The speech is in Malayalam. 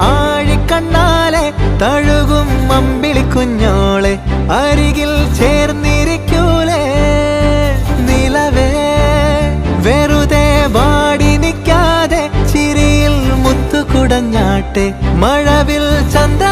ആഴിക്കണ്ണാലെ തഴുകും അമ്പിളി കുഞ്ഞോളെ അരികിൽ ചേർന്നിരിക്കൂലേ നിലവേ വെറുതെ വാടി നിൽക്കാതെ ചിരിയിൽ മുത്തുകുടഞ്ഞാട്ടെ മഴവിൽ ചന്ദ്ര